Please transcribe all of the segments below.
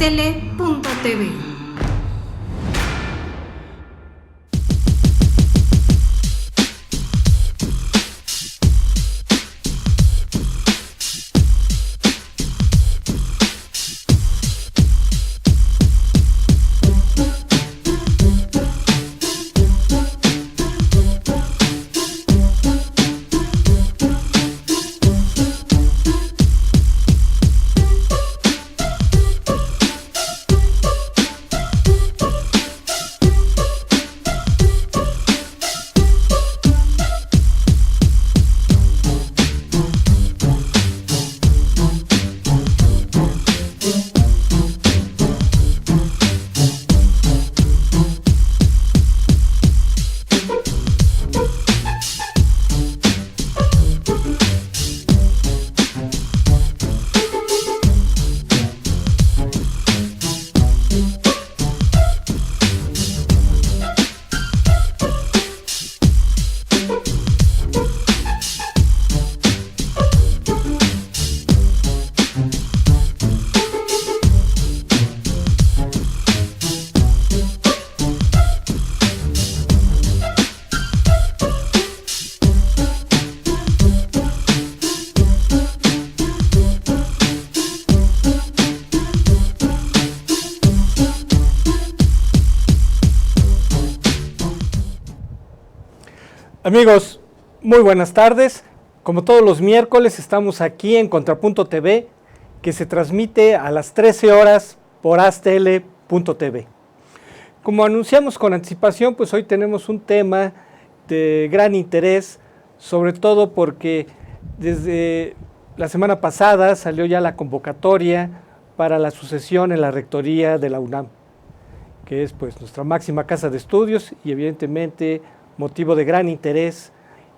Astele.tv. Amigos, muy buenas tardes. Como todos los miércoles estamos aquí en Contrapunto TV, que se transmite a las 13 horas por Astele.tv. Como anunciamos con anticipación, pues hoy tenemos un tema de gran interés, sobre todo porque desde la semana pasada salió ya la convocatoria para la sucesión en la rectoría de la UNAM, que es pues nuestra máxima casa de estudios y evidentemente motivo de gran interés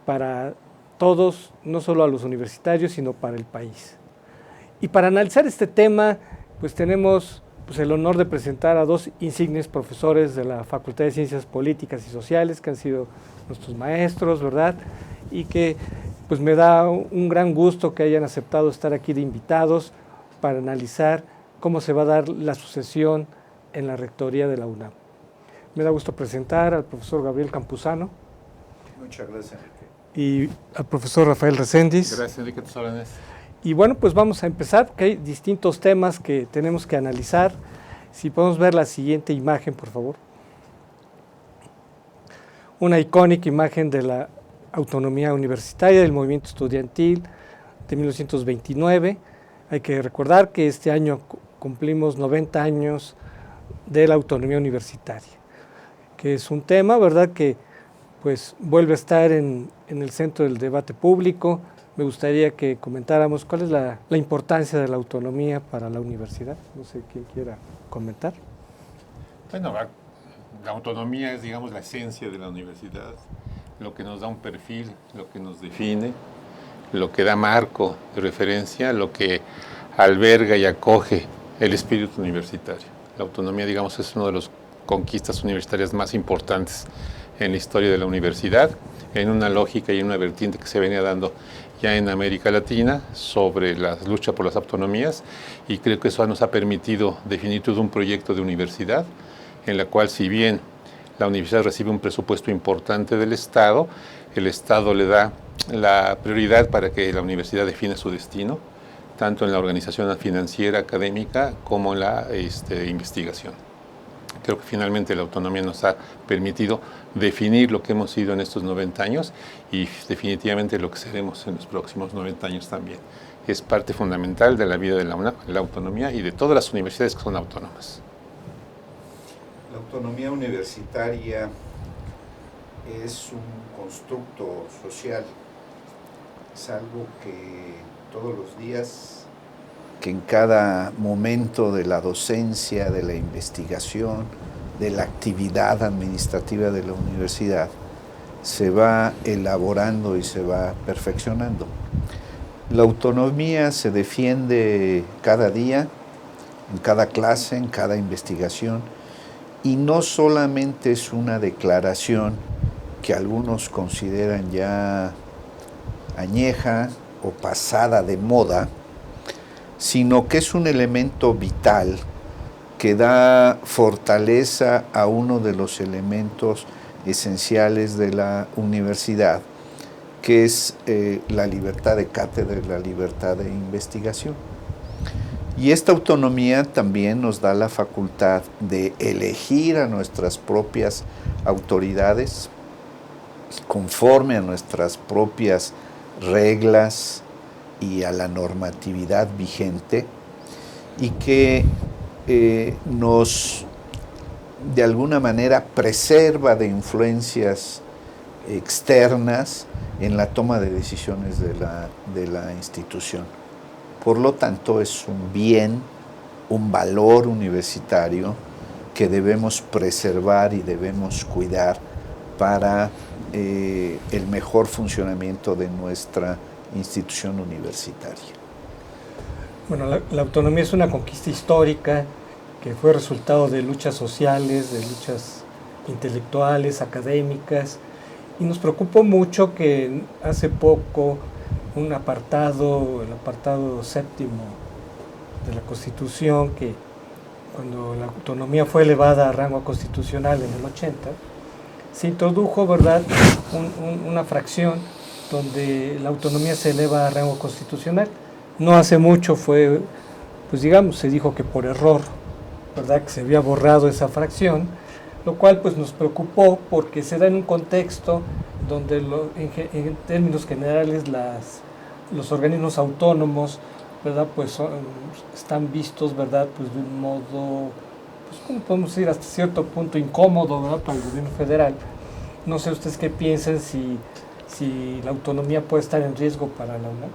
para todos, no solo a los universitarios, sino para el país. Y para analizar este tema, pues tenemos el honor de presentar a dos insignes profesores de la Facultad de Ciencias Políticas y Sociales, que han sido nuestros maestros, ¿verdad? Y que pues me da un gran gusto que hayan aceptado estar aquí de invitados para analizar cómo se va a dar la sucesión en la rectoría de la UNAM. Me da gusto presentar al profesor Gabriel Campuzano. Muchas gracias, Enrique. Y al profesor Rafael Reséndiz. Gracias, Enrique, tus órdenes. Y bueno, pues vamos a empezar, que hay distintos temas que tenemos que analizar. Si podemos ver la siguiente imagen, por favor. Una icónica imagen de la autonomía universitaria, del movimiento estudiantil de 1929. Hay que recordar que este año cumplimos 90 años de la autonomía universitaria, que es un tema, ¿verdad?, que pues vuelve a estar en el centro del debate público. Me gustaría que comentáramos cuál es la importancia de la autonomía para la universidad. No sé quién quiera comentar. Bueno, la autonomía es, digamos, la esencia de la universidad, lo que nos da un perfil, lo que nos define, lo que da marco de referencia, lo que alberga y acoge el espíritu universitario. La autonomía, digamos, es una de las conquistas universitarias más importantes en la historia de la universidad, en una lógica y en una vertiente que se venía dando ya en América Latina sobre la lucha por las autonomías, y creo que eso nos ha permitido definir todo un proyecto de universidad en la cual, si bien la universidad recibe un presupuesto importante del Estado, el Estado le da la prioridad para que la universidad define su destino, tanto en la organización financiera, académica, como en la investigación. Creo que finalmente la autonomía nos ha permitido definir lo que hemos sido en estos 90 años y definitivamente lo que seremos en los próximos 90 años también. Es parte fundamental de la vida de la UNAM, la autonomía, y de todas las universidades que son autónomas. La autonomía universitaria es un constructo social, es algo que todos los días, que en cada momento de la docencia, de la investigación, de la actividad administrativa de la universidad, se va elaborando y se va perfeccionando. La autonomía se defiende cada día, en cada clase, en cada investigación, y no solamente es una declaración que algunos consideran ya añeja o pasada de moda, sino que es un elemento vital que da fortaleza a uno de los elementos esenciales de la universidad, que es la libertad de cátedra y la libertad de investigación. Y esta autonomía también nos da la facultad de elegir a nuestras propias autoridades conforme a nuestras propias reglas y a la normatividad vigente, y que nos de alguna manera preserva de influencias externas en la toma de decisiones de la institución. Por lo tanto, es un bien, un valor universitario que debemos preservar y debemos cuidar para el mejor funcionamiento de nuestra institución universitaria. Bueno, la autonomía es una conquista histórica que fue resultado de luchas sociales, de luchas intelectuales, académicas, y nos preocupó mucho que hace poco un apartado, el apartado 7º de la Constitución, que cuando la autonomía fue elevada a rango constitucional en el 80, se introdujo, ¿verdad?, una fracción donde la autonomía se eleva a rango constitucional. No hace mucho fue, pues digamos, se dijo que por error, ¿verdad?, que se había borrado esa fracción, lo cual pues nos preocupó porque se da en un contexto donde en términos generales los organismos autónomos, ¿verdad?, pues están vistos, ¿verdad?, pues de un modo, pues como podemos decir, hasta cierto punto incómodo, ¿verdad?, para el gobierno federal. No sé ustedes qué piensan, si la autonomía puede estar en riesgo para la UNAM.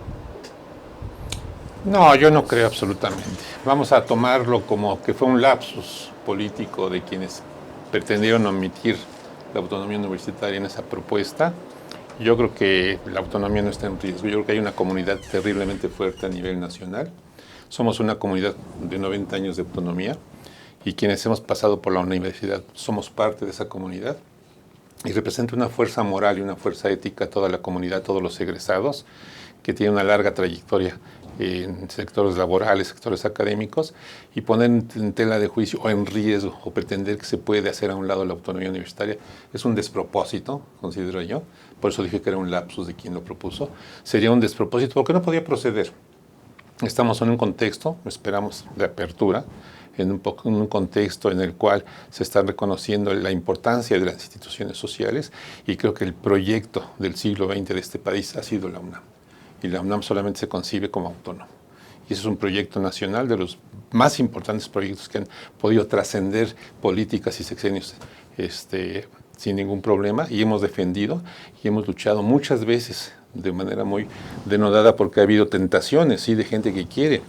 No, yo no creo absolutamente. Vamos a tomarlo como que fue un lapsus político de quienes pretendieron omitir la autonomía universitaria en esa propuesta. Yo creo que la autonomía no está en riesgo. Yo creo que hay una comunidad terriblemente fuerte a nivel nacional. Somos una comunidad de 90 años de autonomía y quienes hemos pasado por la universidad somos parte de esa comunidad y representa una fuerza moral y una fuerza ética a toda la comunidad, todos los egresados, que tiene una larga trayectoria en sectores laborales, sectores académicos, y poner en tela de juicio o en riesgo o pretender que se puede hacer a un lado la autonomía universitaria es un despropósito, considero yo. Por eso dije que era un lapsus de quien lo propuso. Sería un despropósito porque no podía proceder. Estamos en un contexto, esperamos, de apertura, en un contexto en el cual se está reconociendo la importancia de las instituciones sociales, y creo que el proyecto del siglo XX de este país ha sido la UNAM. Y la UNAM solamente se concibe como autónoma. Y ese es un proyecto nacional, de los más importantes proyectos que han podido trascender políticas y sexenios sin ningún problema, y hemos defendido y hemos luchado muchas veces de manera muy denodada, porque ha habido tentaciones, sí, de gente que quiere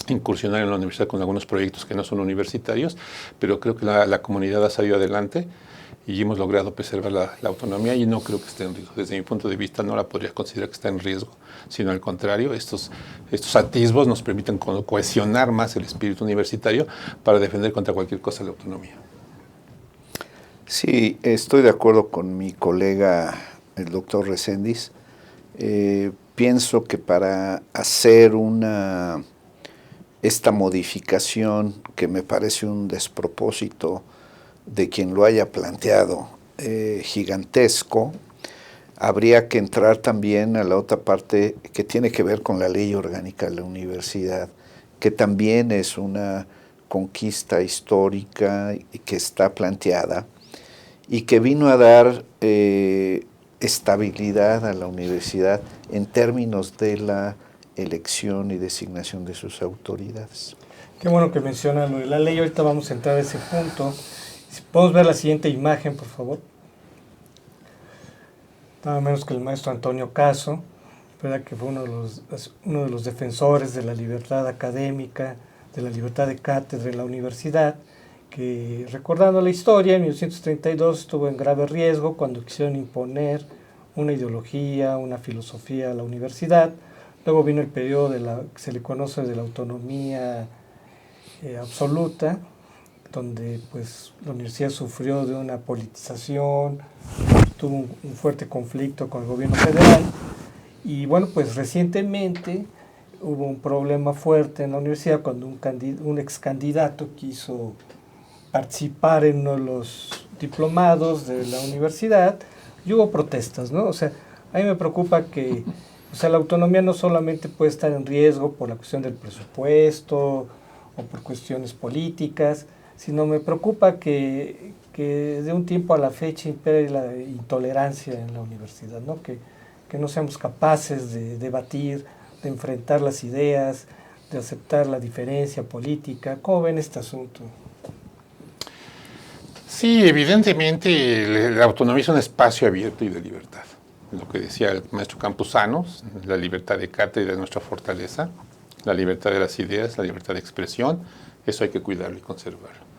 incursionar en la universidad con algunos proyectos que no son universitarios, pero creo que la comunidad ha salido adelante y hemos logrado preservar la autonomía, y no creo que esté en riesgo. Desde mi punto de vista no la podría considerar que está en riesgo, sino al contrario, estos atisbos nos permiten cohesionar más el espíritu universitario para defender contra cualquier cosa la autonomía. Sí, estoy de acuerdo con mi colega, el doctor Reséndiz. Pienso que para hacer esta modificación, que me parece un despropósito de quien lo haya planteado, gigantesco, habría que entrar también a la otra parte que tiene que ver con la ley orgánica de la universidad, que también es una conquista histórica que está planteada y que vino a dar estabilidad a la universidad en términos de la elección y designación de sus autoridades. Qué bueno que mencionan lo de la ley. Ahorita vamos a entrar a ese punto. Si podemos ver la siguiente imagen, por favor. Nada menos que el maestro Antonio Caso, ¿verdad?, que fue uno de los defensores de la libertad académica, de la libertad de cátedra en la universidad, que, recordando la historia, en 1932 estuvo en grave riesgo cuando quisieron imponer una ideología, una filosofía a la universidad. Luego vino el periodo que se le conoce de la autonomía absoluta, donde pues la universidad sufrió de una politización, tuvo un fuerte conflicto con el gobierno federal, y bueno, pues recientemente hubo un problema fuerte en la universidad cuando un ex candidato quiso participar en uno de los diplomados de la universidad y hubo protestas, ¿no? O sea, a mí me preocupa que, o sea, la autonomía no solamente puede estar en riesgo por la cuestión del presupuesto o por cuestiones políticas, sino me preocupa que de un tiempo a la fecha impere la intolerancia en la universidad, ¿no? Que no seamos capaces de debatir, de enfrentar las ideas, de aceptar la diferencia política. ¿Cómo ven este asunto? Sí, evidentemente la autonomía es un espacio abierto y de libertad. Lo que decía el maestro Campuzano, la libertad de cátedra es nuestra fortaleza, la libertad de las ideas, la libertad de expresión, eso hay que cuidarlo y conservarlo.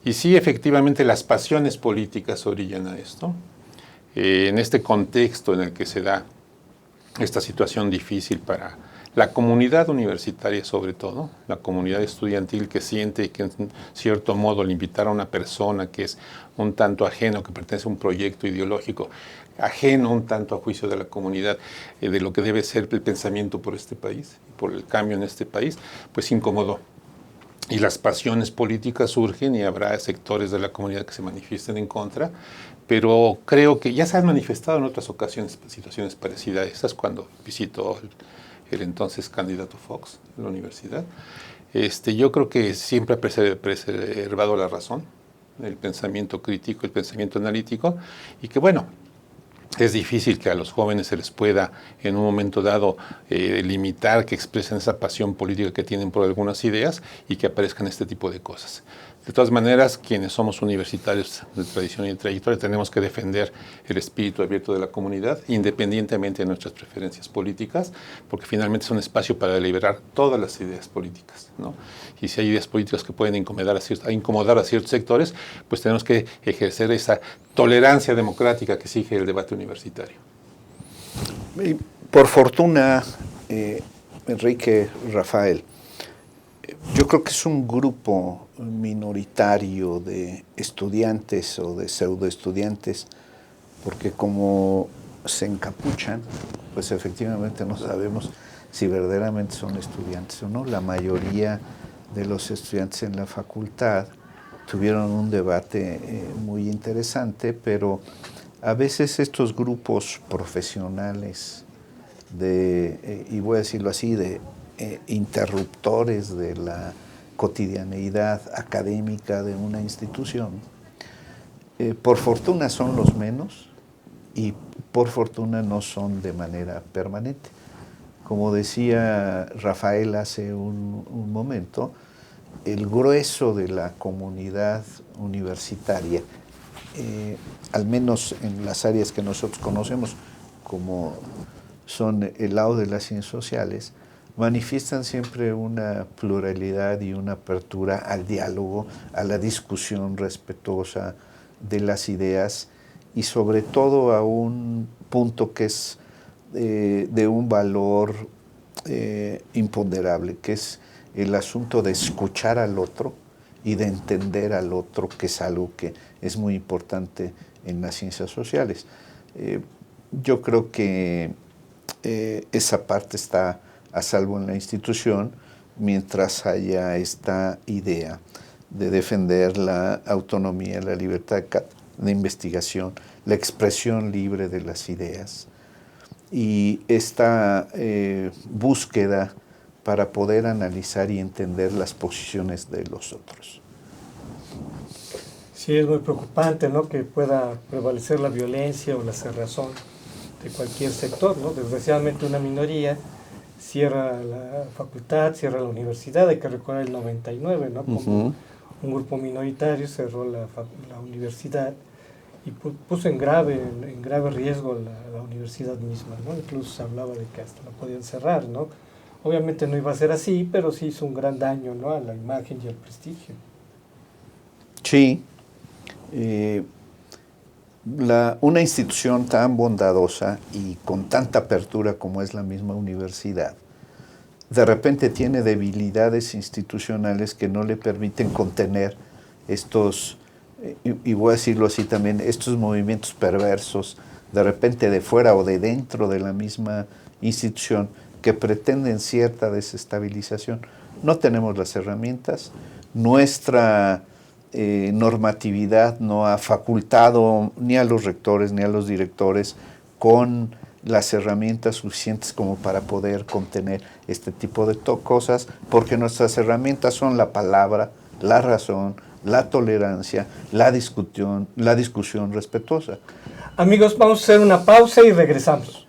Y sí, efectivamente, las pasiones políticas orillan a esto. En este contexto en el que se da esta situación difícil para la comunidad universitaria, sobre todo, la comunidad estudiantil que siente que en cierto modo le invitar a una persona que es un tanto ajeno, que pertenece a un proyecto ideológico, ajeno un tanto a juicio de la comunidad, de lo que debe ser el pensamiento por este país, por el cambio en este país, pues incomodó. Y las pasiones políticas surgen y habrá sectores de la comunidad que se manifiesten en contra, pero creo que ya se han manifestado en otras ocasiones situaciones parecidas a estas cuando visitó el entonces candidato Fox en la universidad. Yo creo que siempre ha preservado la razón, el pensamiento crítico, el pensamiento analítico, y que bueno, es difícil que a los jóvenes se les pueda en un momento dado limitar que expresen esa pasión política que tienen por algunas ideas y que aparezcan este tipo de cosas. De todas maneras, quienes somos universitarios de tradición y de trayectoria tenemos que defender el espíritu abierto de la comunidad, independientemente de nuestras preferencias políticas, porque finalmente es un espacio para liberar todas las ideas políticas, ¿no? Y si hay ideas políticas que pueden incomodar a ciertos sectores, pues tenemos que ejercer esa tolerancia democrática que exige el debate universitario. Por fortuna, Enrique, Rafael, yo creo que es un grupo minoritario de estudiantes o de pseudoestudiantes, porque como se encapuchan, pues efectivamente no sabemos si verdaderamente son estudiantes o no. La mayoría de los estudiantes en la facultad tuvieron un debate muy interesante, pero a veces estos grupos profesionales y voy a decirlo así, de interruptores de la cotidianeidad académica de una institución, por fortuna son los menos y por fortuna no son de manera permanente. Como decía Rafael hace un momento, el grueso de la comunidad universitaria, al menos en las áreas que nosotros conocemos, como son el lado de las ciencias sociales, manifiestan siempre una pluralidad y una apertura al diálogo, a la discusión respetuosa de las ideas y sobre todo a un punto que es de un valor imponderable, que es el asunto de escuchar al otro y de entender al otro, que es algo que es muy importante en las ciencias sociales. Yo creo que esa parte está a salvo en la institución mientras haya esta idea de defender la autonomía, la libertad de investigación, la expresión libre de las ideas y esta búsqueda para poder analizar y entender las posiciones de los otros. Sí, es muy preocupante, ¿no?, que pueda prevalecer la violencia o la cerrazón de cualquier sector, ¿no? Desgraciadamente una minoría cierra la facultad, cierra la universidad. Hay que recordar el 99, ¿no? Como un grupo minoritario cerró la universidad y puso en grave riesgo la universidad misma, ¿no? Incluso se hablaba de que hasta la podían cerrar, ¿no? Obviamente no iba a ser así, pero sí hizo un gran daño, ¿no?, a la imagen y al prestigio. Sí. Una institución tan bondadosa y con tanta apertura como es la misma universidad, de repente tiene debilidades institucionales que no le permiten contener estos, y voy a decirlo así también, estos movimientos perversos, de repente de fuera o de dentro de la misma institución, que pretenden cierta desestabilización. No tenemos las herramientas, nuestra normatividad no ha facultado ni a los rectores ni a los directores con las herramientas suficientes como para poder contener este tipo de cosas, porque nuestras herramientas son la palabra, la razón, la tolerancia, la discusión respetuosa. Amigos, vamos a hacer una pausa y regresamos.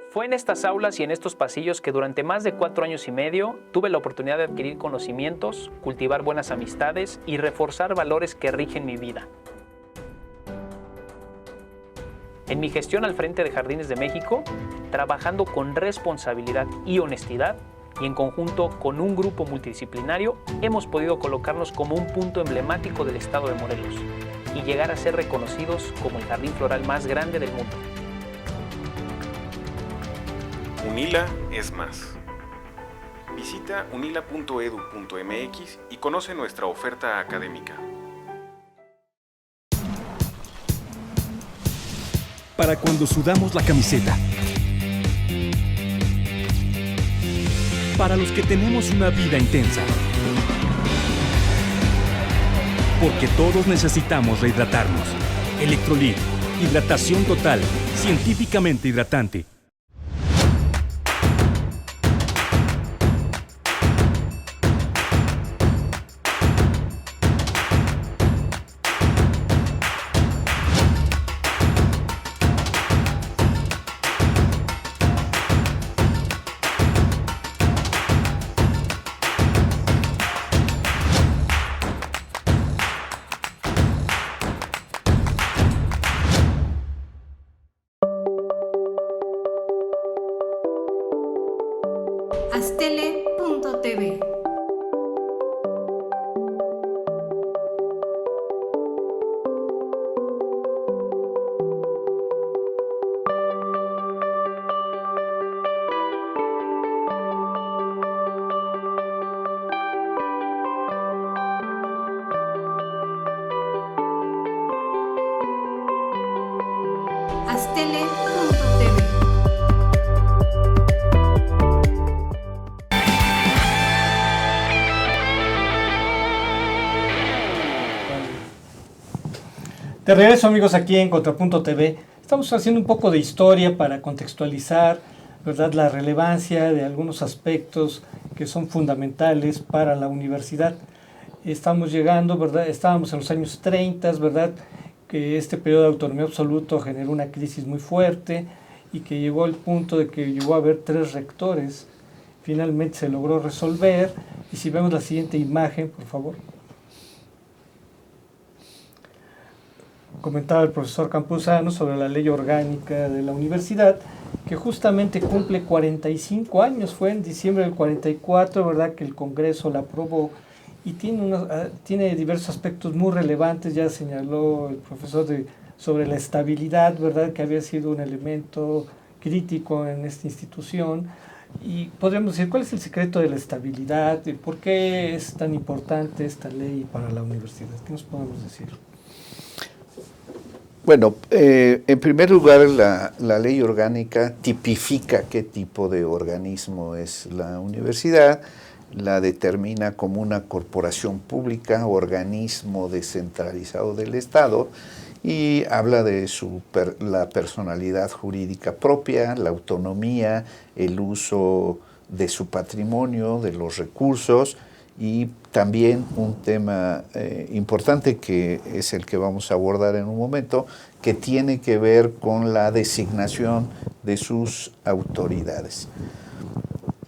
Fue en estas aulas y en estos pasillos que durante más de 4 años y medio tuve la oportunidad de adquirir conocimientos, cultivar buenas amistades y reforzar valores que rigen mi vida. En mi gestión al frente de Jardines de México, trabajando con responsabilidad y honestidad, y en conjunto con un grupo multidisciplinario, hemos podido colocarnos como un punto emblemático del estado de Morelos y llegar a ser reconocidos como el jardín floral más grande del mundo. UNILA es más. Visita unila.edu.mx y conoce nuestra oferta académica. Para cuando sudamos la camiseta. Para los que tenemos una vida intensa. Porque todos necesitamos rehidratarnos. Electrolit, hidratación total, científicamente hidratante. Astele.tv. Astele.tv. De regreso, amigos, aquí en Contrapunto TV. Estamos haciendo un poco de historia para contextualizar, ¿verdad?, la relevancia de algunos aspectos que son fundamentales para la universidad. Estamos llegando, ¿verdad?, estábamos en los años 30, ¿verdad?, que este periodo de autonomía absoluto generó una crisis muy fuerte y que llegó al punto de que llegó a haber 3 rectores. Finalmente se logró resolver Y si vemos la siguiente imagen, por favor. Comentaba el profesor Campuzano sobre la ley orgánica de la universidad, que justamente cumple 45 años, fue en diciembre del 44, ¿verdad?, que el Congreso la aprobó, y tiene diversos aspectos muy relevantes. Ya señaló el profesor sobre la estabilidad, ¿verdad?, que había sido un elemento crítico en esta institución. Y podríamos decir, ¿cuál es el secreto de la estabilidad? ¿Por qué es tan importante esta ley para la universidad? ¿Qué nos podemos decir? Bueno, en primer lugar, la ley orgánica tipifica qué tipo de organismo es la universidad, la determina como una corporación pública, organismo descentralizado del Estado, y habla de la personalidad jurídica propia, la autonomía, el uso de su patrimonio, de los recursos, y también un tema importante, que es el que vamos a abordar en un momento, que tiene que ver con la designación de sus autoridades.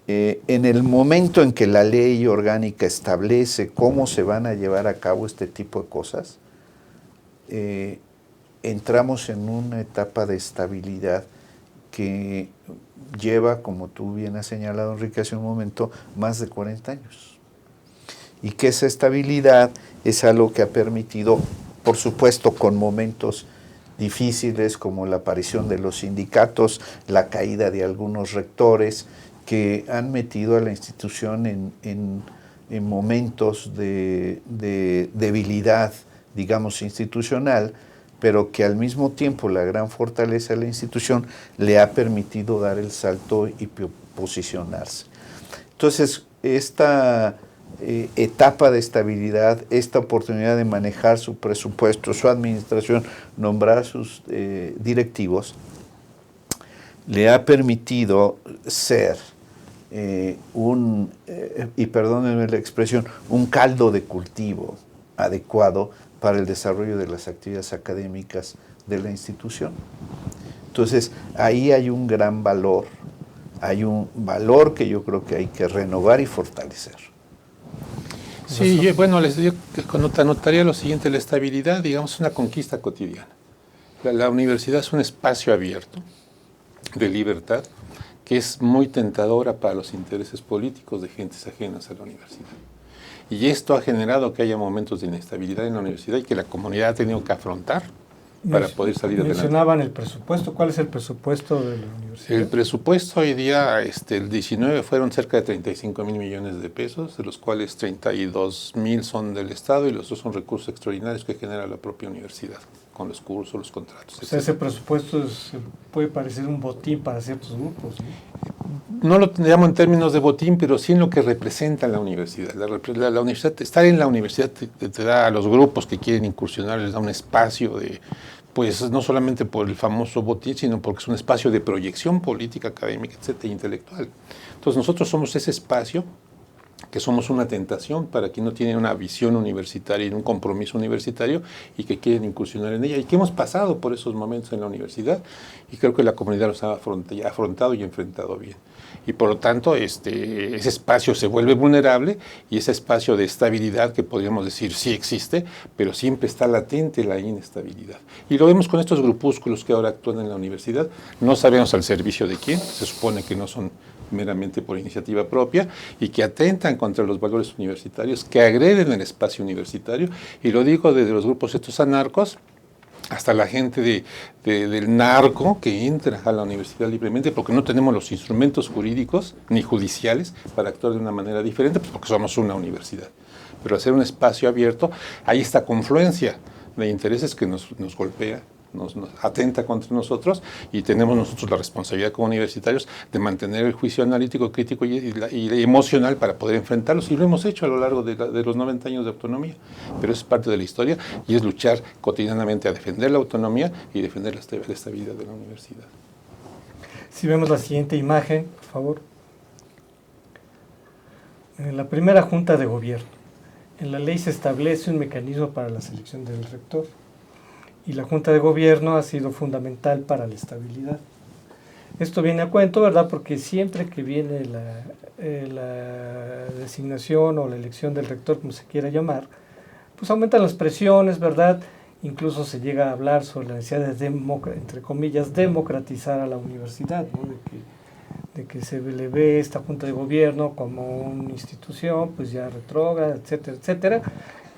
En el momento en que la ley orgánica establece cómo se van a llevar a cabo este tipo de cosas, entramos en una etapa de estabilidad que lleva, como tú bien has señalado, Enrique, hace un momento, más de 40 años. Y que esa estabilidad es algo que ha permitido, por supuesto, con momentos difíciles como la aparición de los sindicatos, la caída de algunos rectores, que han metido a la institución en momentos de debilidad, digamos, institucional, pero que al mismo tiempo la gran fortaleza de la institución le ha permitido dar el salto y posicionarse. Entonces, esta etapa de estabilidad, esta oportunidad de manejar su presupuesto, su administración, nombrar sus directivos, le ha permitido ser y perdónenme la expresión, un caldo de cultivo adecuado para el desarrollo de las actividades académicas de la institución. Entonces, ahí hay un gran valor, hay un valor que yo creo que hay que renovar y fortalecer. Sí, bueno, les digo que anotaría lo siguiente: la estabilidad, digamos, es una conquista cotidiana. La universidad es un espacio abierto de libertad que es muy tentadora para los intereses políticos de gentes ajenas a la universidad. Y esto ha generado que haya momentos de inestabilidad en la universidad y que la comunidad ha tenido que afrontar para poder salir adelante. Mencionaban el presupuesto. ¿Cuál es el presupuesto de la universidad? El presupuesto hoy día, el 19, fueron cerca de 35,000 millones de pesos, de los cuales 32,000 son del Estado y los otros son recursos extraordinarios que genera la propia universidad, con los cursos, los contratos. O sea, ese presupuesto puede parecer un botín para ciertos grupos, ¿no? No lo llamo en términos de botín, pero sí en lo que representa la universidad. La universidad, estar en la universidad te da a los grupos que quieren incursionar, les da un espacio de, pues no solamente por el famoso botín, sino porque es un espacio de proyección política, académica, etcétera, intelectual. Entonces nosotros somos ese espacio, que somos una tentación para quien no tiene una visión universitaria y un compromiso universitario y que quieren incursionar en ella, y que hemos pasado por esos momentos en la universidad, y creo que la comunidad los ha afrontado y enfrentado bien. Y por lo tanto, ese espacio se vuelve vulnerable, y ese espacio de estabilidad, que podríamos decir sí existe, pero siempre está latente la inestabilidad. Y lo vemos con estos grupúsculos que ahora actúan en la universidad. No sabemos al servicio de quién, se supone que no son meramente por iniciativa propia, y que atentan contra los valores universitarios, que agreden el espacio universitario, y lo digo desde los grupos estos anarcos hasta la gente del narco que entra a la universidad libremente, porque no tenemos los instrumentos jurídicos ni judiciales para actuar de una manera diferente, pues porque somos una universidad. Pero hacer un espacio abierto, hay esta confluencia de intereses que nos golpea, nos atenta contra nosotros, y tenemos nosotros la responsabilidad como universitarios de mantener el juicio analítico, crítico y emocional para poder enfrentarlos, y lo hemos hecho a lo largo de los 90 años de autonomía, pero es parte de la historia, y es luchar cotidianamente a defender la autonomía y defender la estabilidad de la universidad. Si vemos la siguiente imagen, por favor. En la primera Junta de Gobierno, en la ley se establece un mecanismo para la selección del rector, y la Junta de Gobierno ha sido fundamental para la estabilidad. Esto viene a cuento, ¿verdad? Porque siempre que viene la designación o la elección del rector, como se quiera llamar, pues aumentan las presiones, ¿verdad? Incluso se llega a hablar sobre la necesidad de, entre comillas, democratizar a la universidad, ¿no? De que se le ve esta Junta de Gobierno como una institución, pues ya retrógrada, etcétera, etcétera.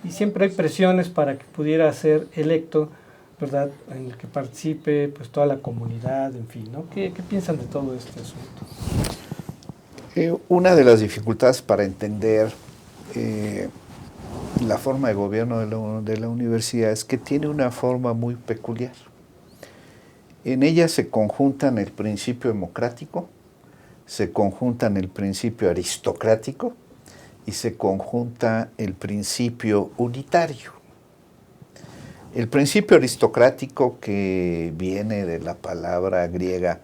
Y siempre hay presiones para que pudiera ser electo, ¿verdad?, en el que participe pues toda la comunidad, en fin, ¿no? ¿Qué piensan de todo este asunto? Una de las dificultades para entender la forma de gobierno de la universidad es que tiene una forma muy peculiar. En ella se conjuntan el principio democrático, se conjuntan el principio aristocrático y se conjunta el principio unitario. El principio aristocrático, que viene de la palabra griega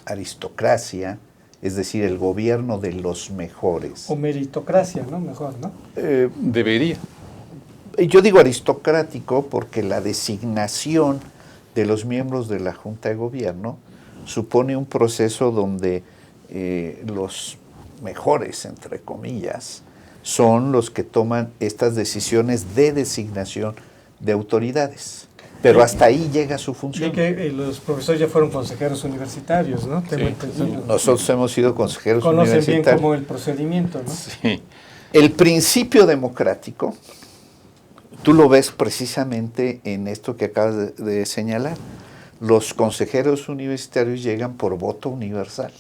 aristocracia, es decir, el gobierno de los mejores. O meritocracia, ¿no? Mejor, ¿no? Debería. Yo digo aristocrático porque la designación de los miembros de la Junta de Gobierno supone un proceso donde los mejores, entre comillas, son los que toman estas decisiones de designación de autoridades. Pero hasta ahí llega su función. Y que los profesores ya fueron consejeros universitarios, ¿no? Sí. Nosotros hemos sido consejeros universitarios. Conocen bien cómo universitarios. el procedimiento, ¿no? Sí. El principio democrático, tú lo ves precisamente en esto que acabas de señalar. Los consejeros universitarios llegan por voto universal.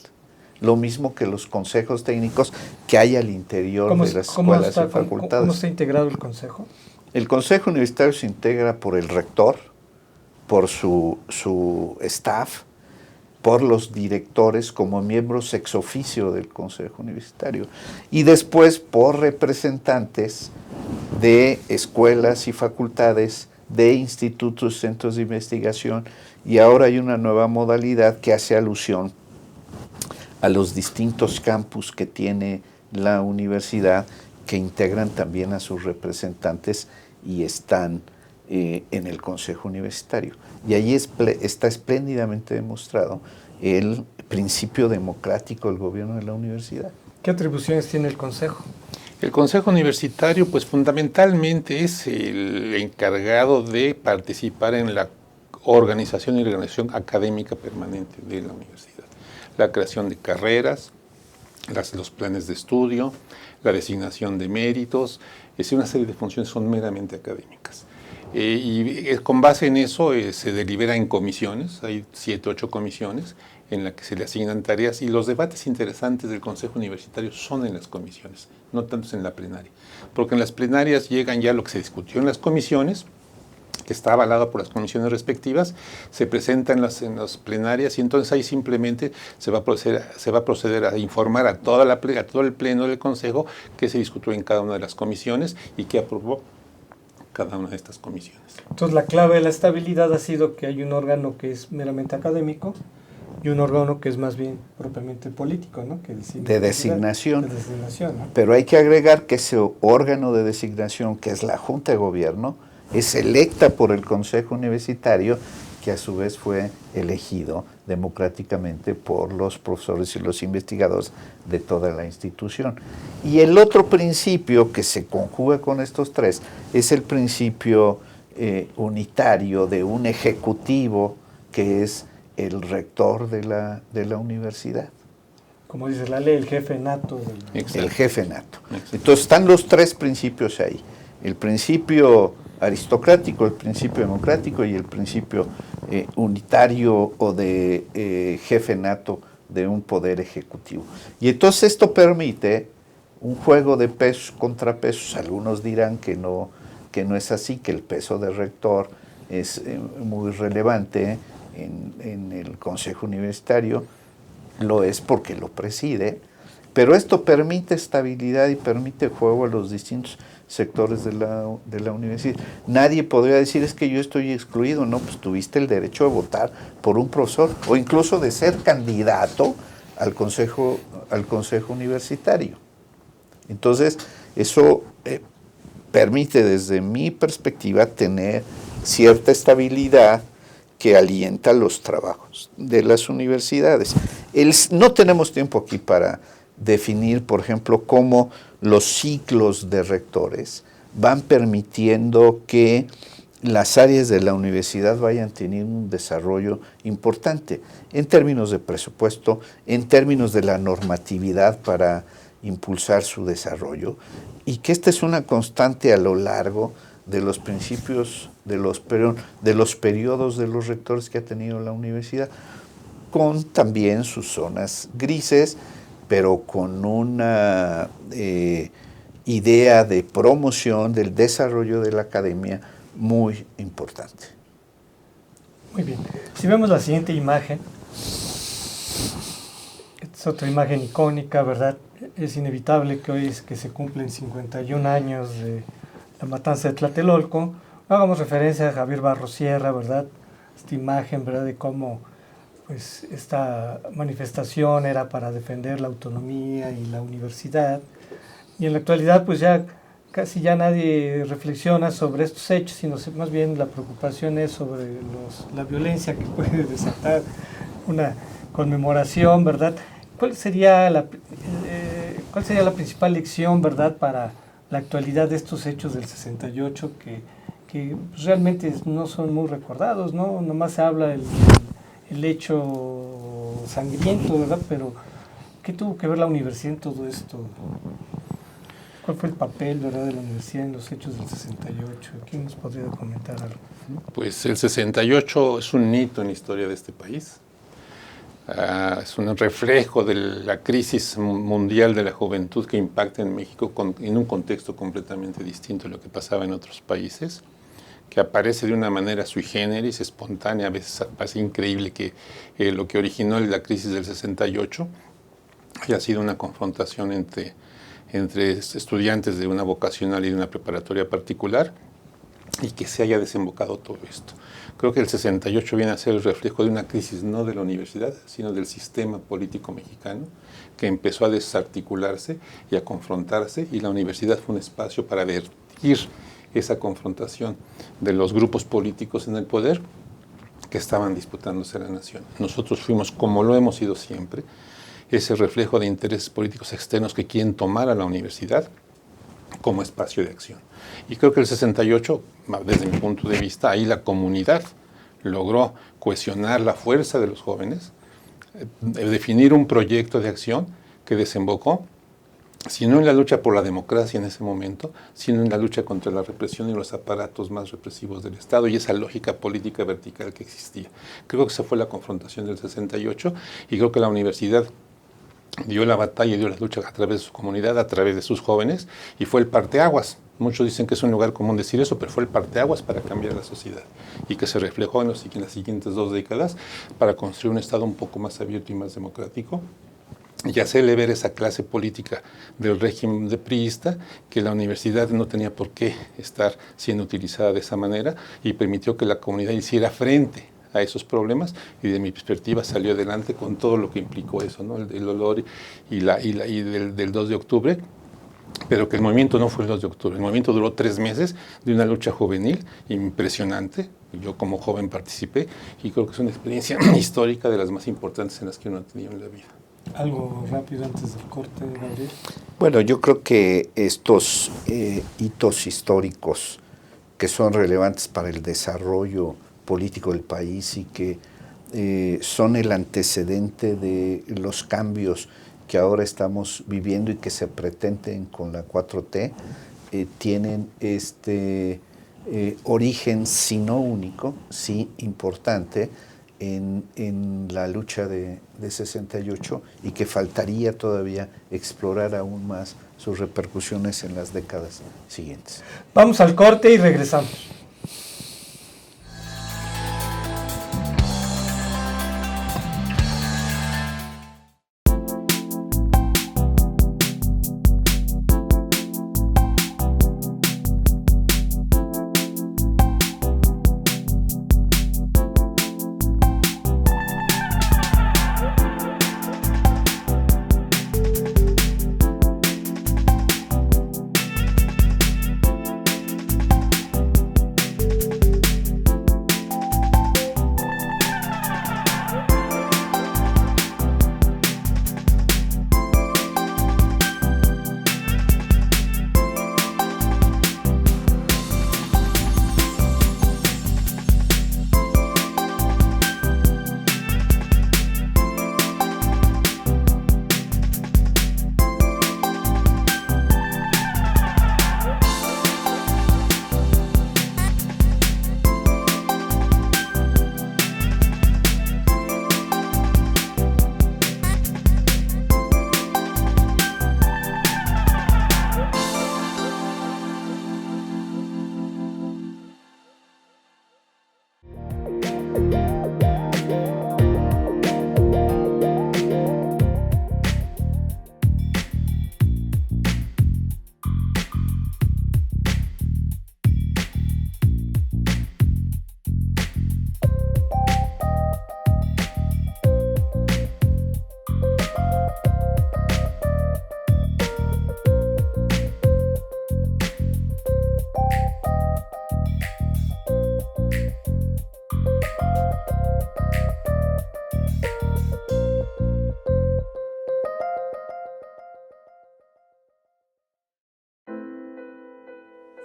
Lo mismo que los consejos técnicos que hay al interior de las escuelas y facultades. ¿Cómo está integrado el consejo? El consejo universitario se integra por el rector, por su staff, por los directores como miembros ex oficio del consejo universitario y después por representantes de escuelas y facultades, de institutos, centros de investigación, y ahora hay una nueva modalidad que hace alusión a los distintos campus que tiene la universidad, que integran también a sus representantes y están en el Consejo Universitario. Y ahí está espléndidamente demostrado el principio democrático del gobierno de la universidad. ¿Qué atribuciones tiene el Consejo? El Consejo Universitario, pues fundamentalmente es el encargado de participar en la organización y organización académica permanente de la universidad. La creación de carreras, los planes de estudio, la designación de méritos, es una serie de funciones son meramente académicas. Y con base en eso se delibera en comisiones, hay 7 u 8 comisiones en las que se le asignan tareas, y los debates interesantes del Consejo Universitario son en las comisiones, no tanto en la plenaria, porque en las plenarias llegan ya lo que se discutió en las comisiones, que está avalado por las comisiones respectivas, se presenta en las plenarias, y entonces ahí simplemente se va a proceder a informar a todo el pleno del Consejo que se discutió en cada una de las comisiones y que aprobó cada una de estas comisiones. Entonces la clave de la estabilidad ha sido que hay un órgano que es meramente académico y un órgano que es más bien propiamente político, ¿no? Que de designación. De designación, ¿no? Pero hay que agregar que ese órgano de designación, que es la Junta de Gobierno, es electa por el Consejo Universitario, que a su vez fue elegido democráticamente por los profesores y los investigadores de toda la institución. Y el otro principio que se conjuga con estos tres es el principio unitario de un ejecutivo que es el rector de la universidad. Como dice la ley, el jefe nato. El jefe nato. Entonces están los tres principios ahí. El principio aristocrático, el principio democrático y el principio unitario o de jefe nato de un poder ejecutivo. Y entonces esto permite un juego de pesos contra pesos. Algunos dirán que no es así, que el peso del rector es muy relevante en el Consejo Universitario, lo es porque lo preside, pero esto permite estabilidad y permite juego a los distintos sectores de la universidad. Nadie podría decir, es que yo estoy excluido. No, pues tuviste el derecho de votar por un profesor o incluso de ser candidato al consejo universitario. Entonces, eso permite desde mi perspectiva tener cierta estabilidad que alienta los trabajos de las universidades. No tenemos tiempo aquí para definir, por ejemplo, cómo los ciclos de rectores van permitiendo que las áreas de la universidad vayan teniendo un desarrollo importante en términos de presupuesto, en términos de la normatividad para impulsar su desarrollo, y que esta es una constante a lo largo de los principios, de los periodos de los rectores que ha tenido la universidad, con también sus zonas grises, pero con una idea de promoción del desarrollo de la academia muy importante. Muy bien. Si vemos la siguiente imagen, esta es otra imagen icónica, ¿verdad? Es inevitable que hoy es que se cumplen 51 años de la matanza de Tlatelolco. No hagamos referencia a Javier Barros Sierra, ¿verdad? Esta imagen, ¿verdad? De cómo pues, esta manifestación era para defender la autonomía y la universidad. Y en la actualidad, pues ya casi ya nadie reflexiona sobre estos hechos, sino más bien la preocupación es sobre la violencia que puede desatar una conmemoración, ¿verdad? ¿Cuál sería la principal lección, ¿verdad?, para la actualidad de estos hechos del 68 que pues, realmente no son muy recordados, ¿no? Nomás se habla el hecho sangriento, ¿verdad? Pero ¿qué tuvo que ver la universidad en todo esto? ¿Cuál fue el papel, verdad, de la universidad en los hechos del 68? ¿Quién nos podría comentar algo? Pues el 68 es un hito en la historia de este país. Es un reflejo de la crisis mundial de la juventud que impacta en México en un contexto completamente distinto a lo que pasaba en otros países, que aparece de una manera sui generis, espontánea. A veces parece increíble que lo que originó la crisis del 68 haya sido una confrontación entre estudiantes de una vocacional y de una preparatoria particular, y que se haya desembocado todo esto. Creo que el 68 viene a ser el reflejo de una crisis no de la universidad, sino del sistema político mexicano, que empezó a desarticularse y a confrontarse, y la universidad fue un espacio para vertir esa confrontación de los grupos políticos en el poder que estaban disputándose la nación. Nosotros fuimos, como lo hemos sido siempre, ese reflejo de intereses políticos externos que quieren tomar a la universidad como espacio de acción. Y creo que el 68, desde mi punto de vista, ahí la comunidad logró cohesionar la fuerza de los jóvenes, definir un proyecto de acción que desembocó, si no en la lucha por la democracia en ese momento, sino en la lucha contra la represión y los aparatos más represivos del Estado y esa lógica política vertical que existía. Creo que esa fue la confrontación del 68, y creo que la universidad dio la batalla y dio la lucha a través de su comunidad, a través de sus jóvenes, y fue el parteaguas. Muchos dicen que es un lugar común decir eso, pero fue el parteaguas para cambiar la sociedad, y que se reflejó en las siguientes 2 décadas para construir un Estado un poco más abierto y más democrático, y hacerle ver esa clase política del régimen de priista que la universidad no tenía por qué estar siendo utilizada de esa manera, y permitió que la comunidad hiciera frente a esos problemas, y de mi perspectiva salió adelante con todo lo que implicó eso, ¿no? El dolor y del 2 de octubre, pero que el movimiento no fue el 2 de octubre, el movimiento duró 3 meses de una lucha juvenil impresionante. Yo como joven participé, y creo que es una experiencia histórica de las más importantes en las que uno ha tenido en la vida. Algo rápido antes del corte, Gabriel. Bueno, yo creo que estos hitos históricos que son relevantes para el desarrollo político del país y que son el antecedente de los cambios que ahora estamos viviendo y que se pretenden con la 4T, tienen este origen, si no único, sí importante, en la lucha de 68, y que faltaría todavía explorar aún más sus repercusiones en las décadas siguientes. Vamos al corte y regresamos.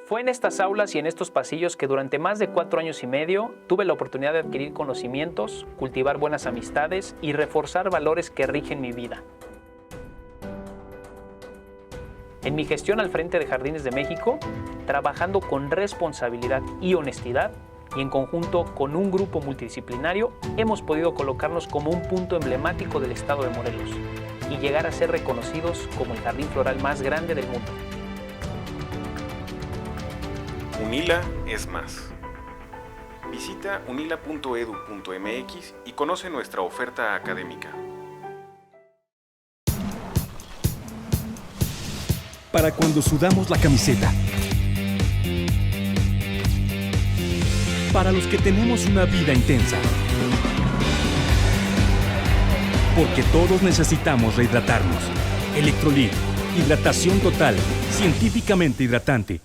Fue en estas aulas y en estos pasillos que durante más de 4 años y medio tuve la oportunidad de adquirir conocimientos, cultivar buenas amistades y reforzar valores que rigen mi vida. En mi gestión al frente de Jardines de México, trabajando con responsabilidad y honestidad, y en conjunto con un grupo multidisciplinario, hemos podido colocarnos como un punto emblemático del estado de Morelos y llegar a ser reconocidos como el jardín floral más grande del mundo. UNILA es más. Visita unila.edu.mx y conoce nuestra oferta académica. Para cuando sudamos la camiseta. Para los que tenemos una vida intensa. Porque todos necesitamos rehidratarnos. Electrolit, hidratación total, científicamente hidratante.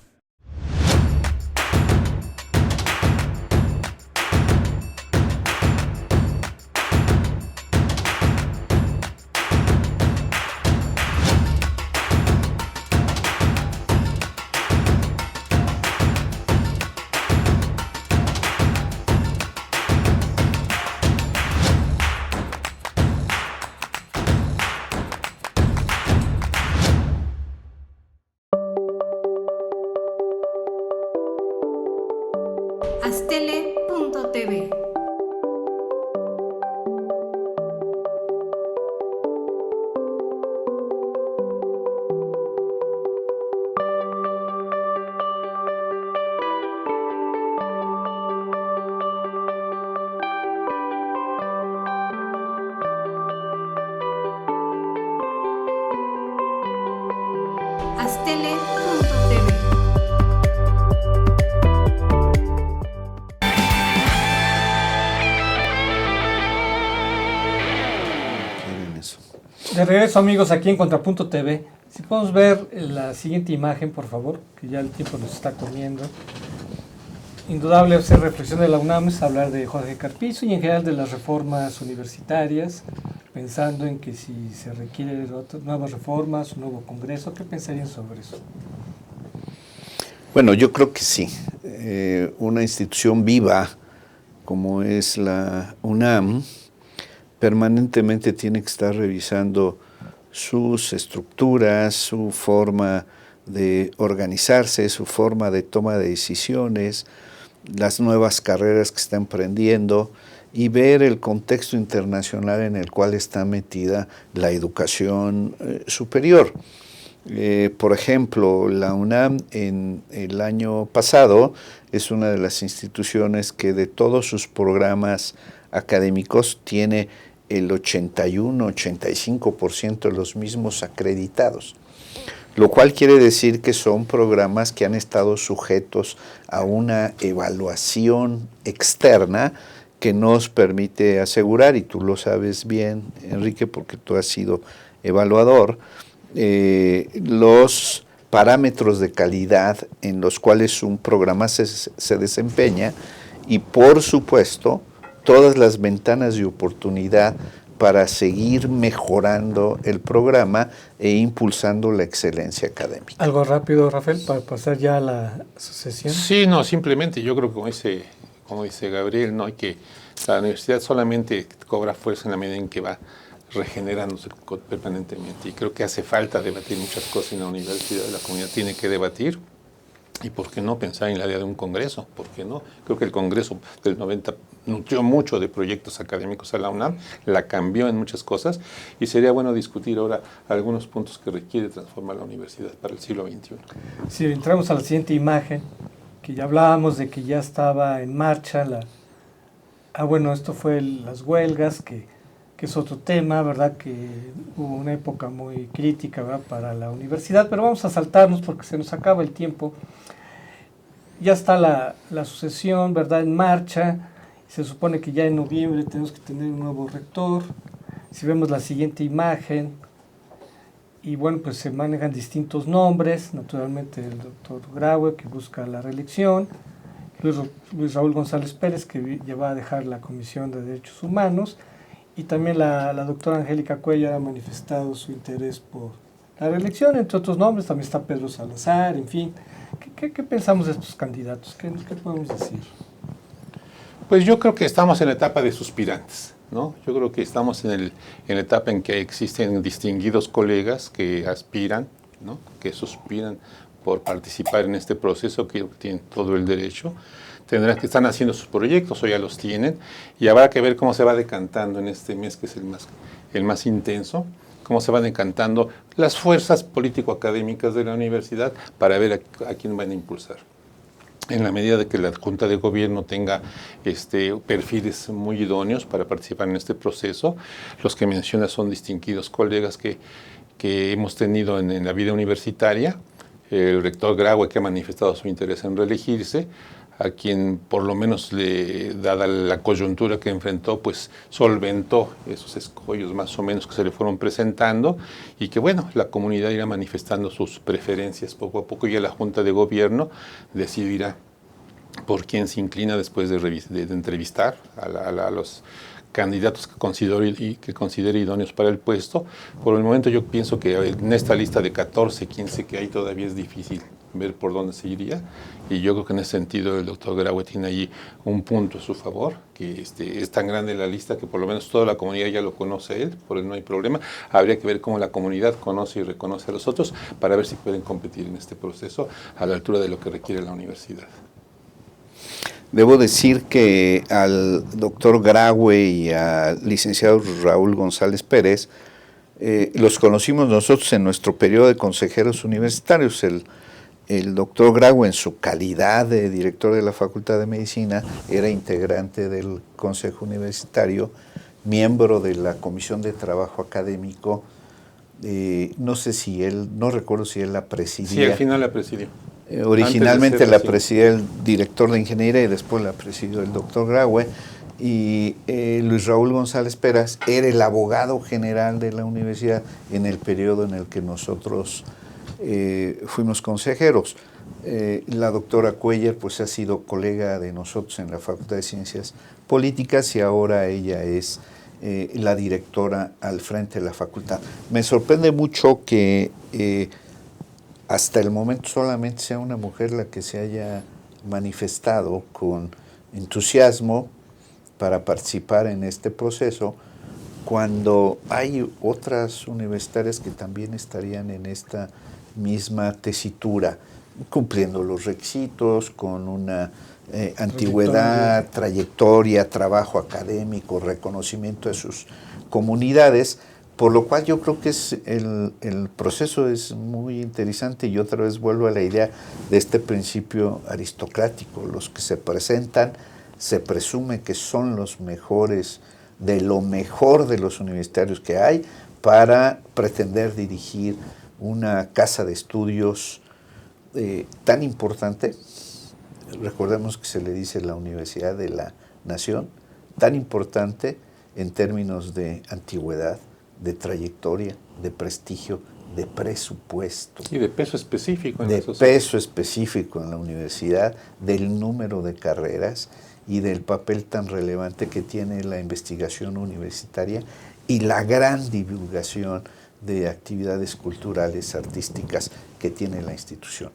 Astele.tv. Astele.tv. De regreso, amigos, aquí en Contrapunto TV. Si podemos ver la siguiente imagen, por favor, que ya el tiempo nos está comiendo. Indudable hacer reflexión de la UNAM es hablar de Jorge Carpizo y en general de las reformas universitarias, pensando en que si se requieren nuevas reformas, un nuevo congreso. ¿Qué pensarían sobre eso? Bueno, yo creo que sí. Una institución viva como es la UNAM permanentemente tiene que estar revisando sus estructuras, su forma de organizarse, su forma de toma de decisiones, las nuevas carreras que está emprendiendo y ver el contexto internacional en el cual está metida la educación superior. Por ejemplo, la UNAM en el año pasado es una de las instituciones que de todos sus programas académicos tiene el 81-85% de los mismos acreditados, lo cual quiere decir que son programas que han estado sujetos a una evaluación externa que nos permite asegurar, y tú lo sabes bien, Enrique, porque tú has sido evaluador, los parámetros de calidad en los cuales un programa se desempeña y, por supuesto, todas las ventanas de oportunidad para seguir mejorando el programa e impulsando la excelencia académica. Algo rápido, Rafael, para pasar ya a la sucesión. Sí, no, simplemente yo creo que como dice Gabriel, no hay que, la universidad solamente cobra fuerza en la medida en que va regenerándose permanentemente, y creo que hace falta debatir muchas cosas en la universidad, la comunidad tiene que debatir. ¿Y por qué no pensar en la idea de un congreso? ¿Por qué no? Creo que el congreso del 90 nutrió mucho de proyectos académicos a la UNAM, la cambió en muchas cosas, y sería bueno discutir ahora algunos puntos que requiere transformar la universidad para el siglo XXI. Si entramos a la siguiente imagen, que ya hablábamos de que ya estaba en marcha esto fue las huelgas, que es otro tema, ¿verdad? Que hubo una época muy crítica, ¿verdad?, para la universidad, pero vamos a saltarnos porque se nos acaba el tiempo. Ya está la sucesión, ¿verdad?, en marcha. Se supone que ya en noviembre tenemos que tener un nuevo rector. Si vemos la siguiente imagen, y bueno, pues se manejan distintos nombres, naturalmente el doctor Graue, que busca la reelección, Luis Raúl González Pérez, que ya va a dejar la Comisión de Derechos Humanos, y también la doctora Angélica Cuellar ha manifestado su interés por la reelección, entre otros nombres. También está Pedro Salazar, en fin, ¿Qué pensamos de estos candidatos? ¿Qué podemos decir? Pues yo creo que estamos en la etapa de suspirantes, ¿no? Yo creo que estamos en la etapa en que existen distinguidos colegas que aspiran, ¿no? Que suspiran por participar en este proceso, que tienen todo el derecho. Tendrán que están haciendo sus proyectos o ya los tienen, y habrá que ver cómo se va decantando en este mes, que es el más intenso, cómo se van decantando las fuerzas político-académicas de la universidad para ver a quién van a impulsar. En la medida de que la Junta de Gobierno tenga perfiles muy idóneos para participar en este proceso, los que menciona son distinguidos colegas que hemos tenido en la vida universitaria. El rector Graue, que ha manifestado su interés en reelegirse, a quien por lo menos, dada la coyuntura que enfrentó, pues solventó esos escollos más o menos que se le fueron presentando, y que bueno, la comunidad irá manifestando sus preferencias poco a poco, y ya la Junta de Gobierno decidirá por quién se inclina después de entrevistar a los candidatos que considere idóneos para el puesto. Por el momento yo pienso que en esta lista de 14, 15 que hay todavía es difícil ver por dónde se iría, y yo creo que en ese sentido el doctor Graue tiene allí un punto a su favor, que es tan grande la lista que por lo menos toda la comunidad ya lo conoce a él, por él no hay problema. Habría que ver cómo la comunidad conoce y reconoce a los otros para ver si pueden competir en este proceso a la altura de lo que requiere la universidad. Debo decir que al doctor Graue y al licenciado Raúl González Pérez los conocimos nosotros en nuestro periodo de consejeros universitarios. El doctor Graue, en su calidad de director de la Facultad de Medicina, era integrante del Consejo Universitario, miembro de la Comisión de Trabajo Académico. No recuerdo si él la presidía. Sí, al final la presidió. Originalmente la presidía el director de ingeniería y después la presidió el doctor Graue. Y Luis Raúl González Pérez era el abogado general de la universidad en el periodo en el que nosotros fuimos consejeros. La doctora Cuellar pues ha sido colega de nosotros en la Facultad de Ciencias Políticas, y ahora ella es la directora al frente de la facultad. Me sorprende mucho que hasta el momento solamente sea una mujer la que se haya manifestado con entusiasmo para participar en este proceso, cuando hay otras universitarias que también estarían en esta misma tesitura, cumpliendo los requisitos, con una antigüedad, trayectoria, trabajo académico, reconocimiento de sus comunidades, por lo cual yo creo que el proceso es muy interesante. Y otra vez vuelvo a la idea de este principio aristocrático: los que se presentan se presume que son los mejores, de lo mejor de los universitarios que hay, para pretender dirigir una casa de estudios tan importante. Recordemos que se le dice la Universidad de la Nación, tan importante en términos de antigüedad, de trayectoria, de prestigio, de presupuesto. Y de peso específico. De peso específico en la universidad, del número de carreras y del papel tan relevante que tiene la investigación universitaria y la gran divulgación de actividades culturales, artísticas que tiene la institución.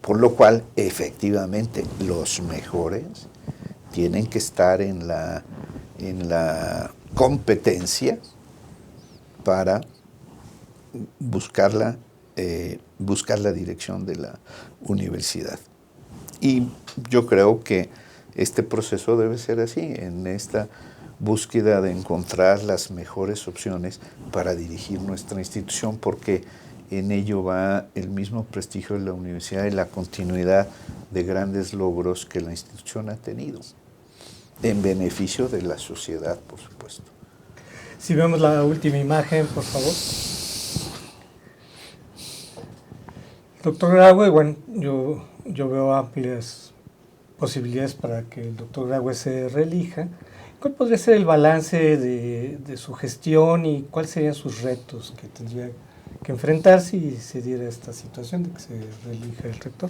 Por lo cual, efectivamente, los mejores tienen que estar en la competencia para buscar la dirección de la universidad. Y yo creo que este proceso debe ser así, en esta búsqueda de encontrar las mejores opciones para dirigir nuestra institución, porque en ello va el mismo prestigio de la universidad y la continuidad de grandes logros que la institución ha tenido, en beneficio de la sociedad, por supuesto. Si vemos la última imagen, por favor. Doctor Graue, bueno, yo veo amplias posibilidades para que el doctor Graue se reelija. ¿Cuál podría ser el balance de su gestión y cuáles serían sus retos que tendría que enfrentar si se diera esta situación de que se reelija el rector?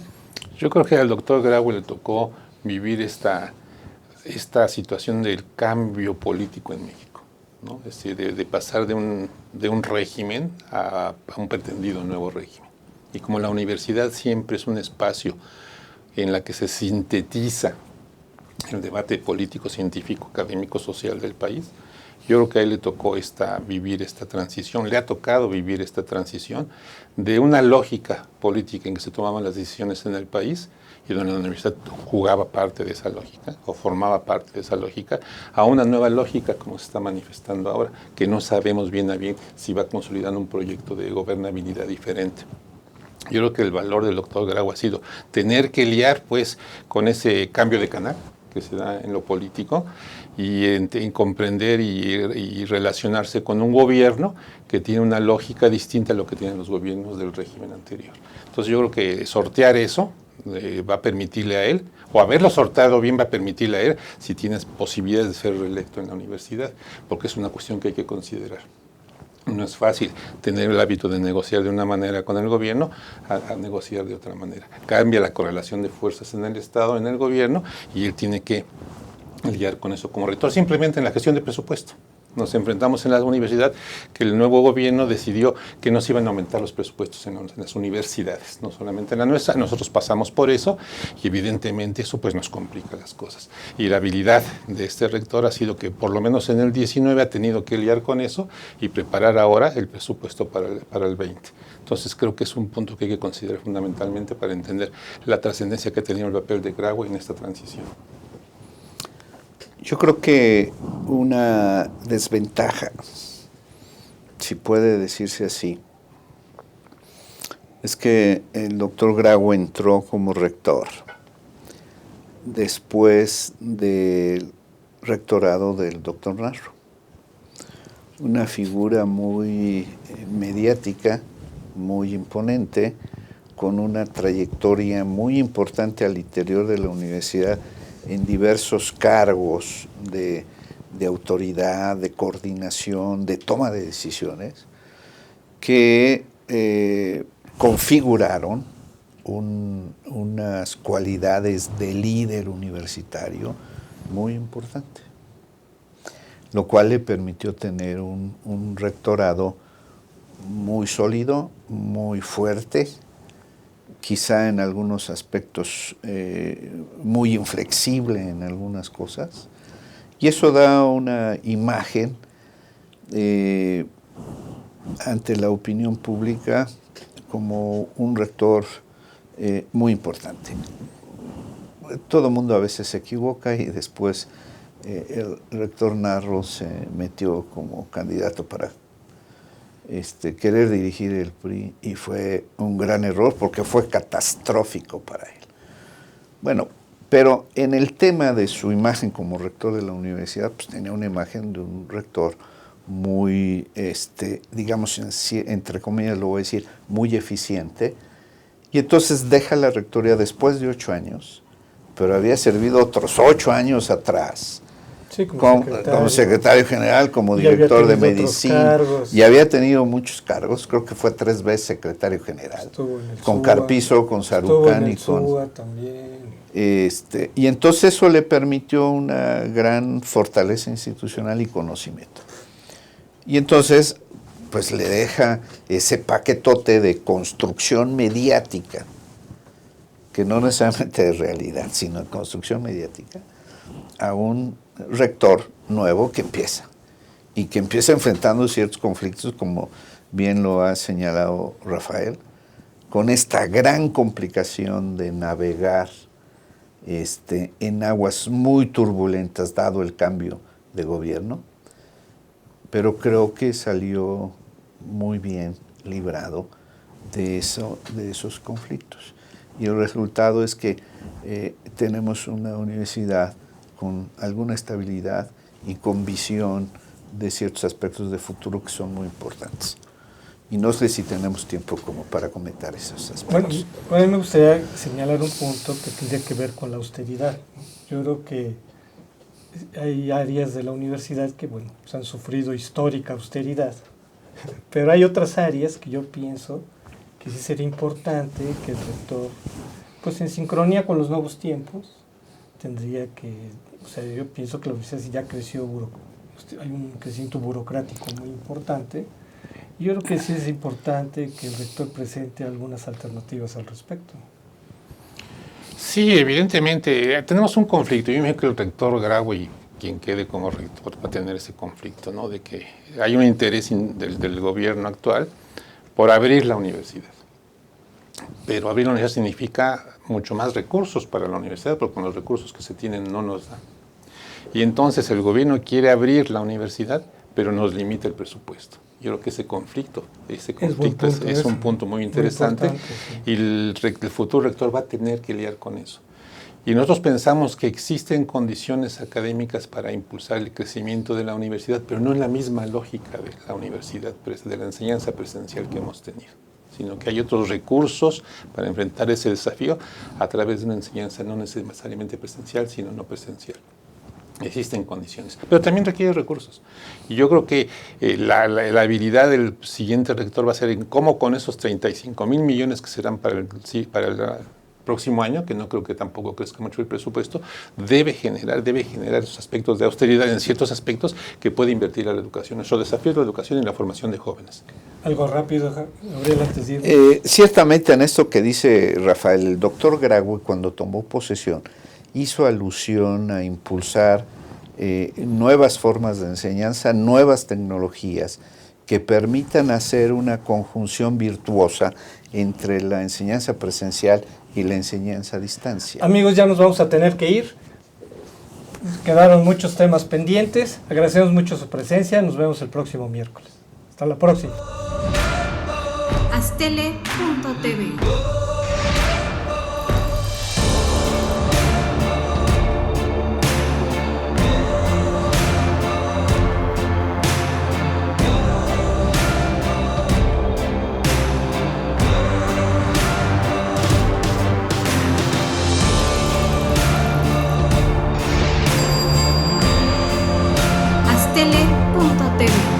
Yo creo que al doctor Graue le tocó vivir esta situación del cambio político en México, ¿no? Es decir, de pasar de un régimen a un pretendido nuevo régimen. Y como la universidad siempre es un espacio en la que se sintetiza el debate político, científico, académico, social del país, yo creo que a él le tocó vivir esta transición, le ha tocado vivir esta transición de una lógica política en que se tomaban las decisiones en el país y donde la universidad jugaba parte de esa lógica o formaba parte de esa lógica, a una nueva lógica como se está manifestando ahora, que no sabemos bien a bien si va consolidando un proyecto de gobernabilidad diferente. Yo creo que el valor del doctor Grau ha sido tener que liar pues con ese cambio de canal que se da en lo político y en comprender y relacionarse con un gobierno que tiene una lógica distinta a lo que tienen los gobiernos del régimen anterior. Entonces yo creo que sortear eso va a permitirle a él, o haberlo sorteado bien va a permitirle a él, si tienes posibilidades de ser reelecto en la universidad, porque es una cuestión que hay que considerar. No es fácil tener el hábito de negociar de una manera con el gobierno a negociar de otra manera. Cambia la correlación de fuerzas en el Estado, en el gobierno, y él tiene que lidiar con eso como rector, simplemente en la gestión de presupuesto. Nos enfrentamos en la universidad que el nuevo gobierno decidió que no se iban a aumentar los presupuestos en las universidades, no solamente en la nuestra. Nosotros pasamos por eso y evidentemente eso pues nos complica las cosas. Y la habilidad de este rector ha sido que por lo menos en el 19 ha tenido que lidiar con eso y preparar ahora el presupuesto para el 20. Entonces creo que es un punto que hay que considerar fundamentalmente para entender la trascendencia que ha tenido el papel de Grau en esta transición. Yo creo que una desventaja, si puede decirse así, es que el doctor Grau entró como rector después del rectorado del doctor Narro. Una figura muy mediática, muy imponente, con una trayectoria muy importante al interior de la universidad en diversos cargos de autoridad, de coordinación, de toma de decisiones, que configuraron unas cualidades de líder universitario muy importante, lo cual le permitió tener un rectorado muy sólido, muy fuerte, quizá en algunos aspectos muy inflexible en algunas cosas, y eso da una imagen ante la opinión pública como un rector muy importante. Todo el mundo a veces se equivoca y después el rector Narro se metió como candidato para querer dirigir el PRI y fue un gran error porque fue catastrófico para él. Bueno, pero en el tema de su imagen como rector de la universidad, pues tenía una imagen de un rector muy, digamos, entre comillas lo voy a decir, muy eficiente, y entonces deja la rectoría después de 8 años, pero había servido otros 8 años atrás, sí, como secretario general, como director de medicina, y había tenido muchos cargos, creo que fue 3 veces secretario general, con Carpizo, con Sarucán y con... también. Y entonces eso le permitió una gran fortaleza institucional y conocimiento. Y entonces, pues le deja ese paquetote de construcción mediática, que no necesariamente de realidad, sino de construcción mediática, a un rector nuevo que empieza, y que empieza enfrentando ciertos conflictos, como bien lo ha señalado Rafael, con esta gran complicación de navegar en aguas muy turbulentas, dado el cambio de gobierno, pero creo que salió muy bien librado de esos conflictos. Y el resultado es que tenemos una universidad con alguna estabilidad y con visión de ciertos aspectos de futuro que son muy importantes. Y no sé si tenemos tiempo como para comentar esos aspectos. Bueno, a mí me gustaría señalar un punto que tendría que ver con la austeridad. Yo creo que hay áreas de la universidad que, bueno, pues han sufrido histórica austeridad, pero hay otras áreas que yo pienso que sí sería importante que el rector, pues en sincronía con los nuevos tiempos, tendría que, o sea, yo pienso que la universidad ya creció, hay un crecimiento burocrático muy importante, Yo creo que sí es importante que el rector presente algunas alternativas al respecto. Sí, evidentemente, tenemos un conflicto. Yo me imagino que el rector Grau y quien quede como rector va a tener ese conflicto, ¿no? De que hay un interés del gobierno actual por abrir la universidad. Pero abrir la universidad significa mucho más recursos para la universidad, porque con los recursos que se tienen no nos dan. Y entonces el gobierno quiere abrir la universidad, pero nos limita el presupuesto. Yo creo que ese conflicto es un punto muy interesante, sí. Y el futuro rector va a tener que lidiar con eso. Y nosotros pensamos que existen condiciones académicas para impulsar el crecimiento de la universidad, pero no en la misma lógica de la universidad, de la enseñanza presencial que hemos tenido, sino que hay otros recursos para enfrentar ese desafío a través de una enseñanza no necesariamente presencial, sino no presencial. Existen condiciones, pero también requiere recursos. Y yo creo que la habilidad del siguiente rector va a ser en cómo con esos 35,000 millones que serán para el próximo año, que no creo que tampoco crezca mucho el presupuesto, debe generar esos aspectos de austeridad en ciertos aspectos que puede invertir a la educación. Nuestro desafío es la educación y la formación de jóvenes. Algo rápido, Gabriel, antes de ir. Ciertamente en esto que dice Rafael, el doctor Graue cuando tomó posesión hizo alusión a impulsar nuevas formas de enseñanza, nuevas tecnologías que permitan hacer una conjunción virtuosa entre la enseñanza presencial y la enseñanza a distancia. Amigos, ya nos vamos a tener que ir. Quedaron muchos temas pendientes. Agradecemos mucho su presencia. Nos vemos el próximo miércoles. Hasta la próxima. Astele.tv Astele.tv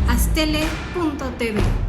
Astele.tv